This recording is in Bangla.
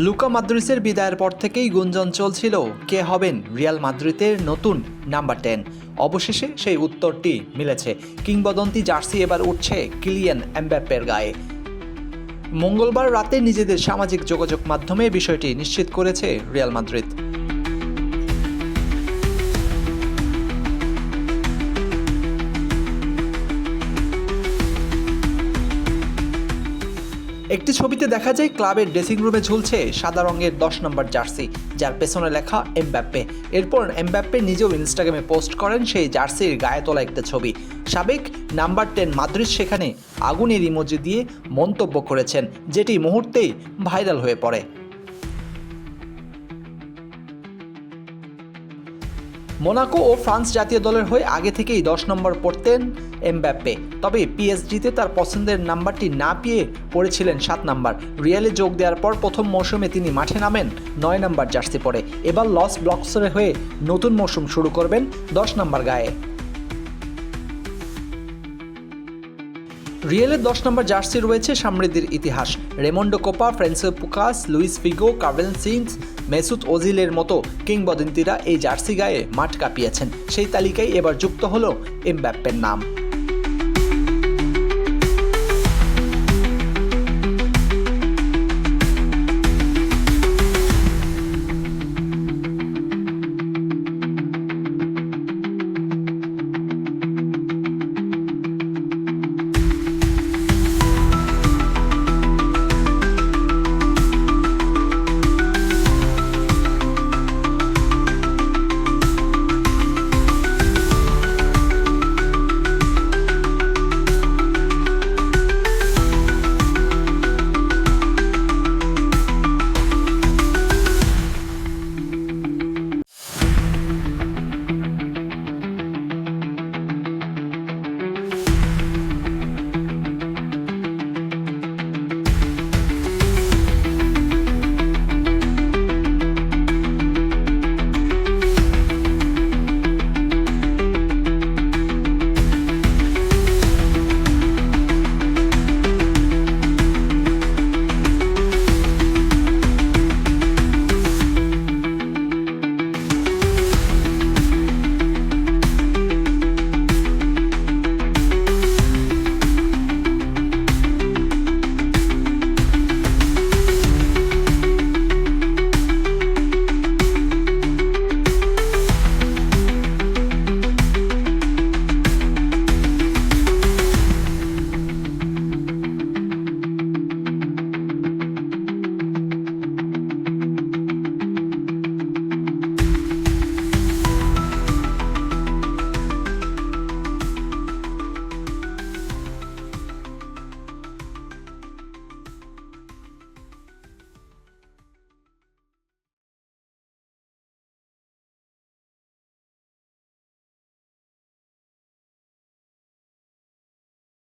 লুকা মাদ্রিসের বিদায়ের পর থেকেই গুঞ্জন চলছিল কে হবেন রিয়াল মাদ্রিদের নতুন নাম্বার 10। অবশেষে সেই উত্তরটি মিলেছে। কিংবদন্তি জার্সি এবার উঠছে কিলিয়ান এমবাপ্পের গায়ে। মঙ্গলবার রাতে নিজেদের সামাজিক যোগাযোগ মাধ্যমে বিষয়টি নিশ্চিত করেছে রিয়াল মাদ্রিদ। একটি ছবিতে দেখা যায় ক্লাবের ড্রেসিং রুমে ঝুলছে সাদা রঙের 10 নম্বর জার্সি, যার পেছনে লেখা এমবাপ্পে। এরপর এমবাপ্পে নিজেও ইনস্টাগ্রামে পোস্ট করেন সেই জার্সির গায়ে তোলা একটা ছবি। সাবেক নাম্বার 10 মাদ্রিদ সেখানে আগুনের ইমোজি দিয়ে মন্তব্য করেছেন, যেটি মুহূর্তেই ভাইরাল হয়ে পড়ে। মোনাকো ও ফ্রান্স জাতীয় দলের হয়ে আগে থেকেই 10 নম্বর পড়তেন এমবাপ্পে, তবে পিএসজিতে তার পছন্দের নাম্বারটি না পেয়ে পড়েছিলেন 7 নম্বর। রিয়ালে যোগ দেওয়ার পর প্রথম মৌসুমে তিনি মাঠে নামেন 9 নম্বর জার্সি পরে। এবার লস ব্লকসের হয়ে নতুন মৌসুম শুরু করবেন 10 নম্বর গায়ে। রিয়ালের 10 নম্বর জার্সি রয়েছে সমৃদ্ধির ইতিহাস। Raymond Kopa, Francisco Puskas, Luis Figo, কার্ভেন সিন্স, মেসুত ওজিলের মতো কিংবদন্তিরা এই জার্সি গায়ে মাঠ কাঁপিয়েছেন। সেই তালিকায় এবার যুক্ত হলো এমবাপ্পের নাম।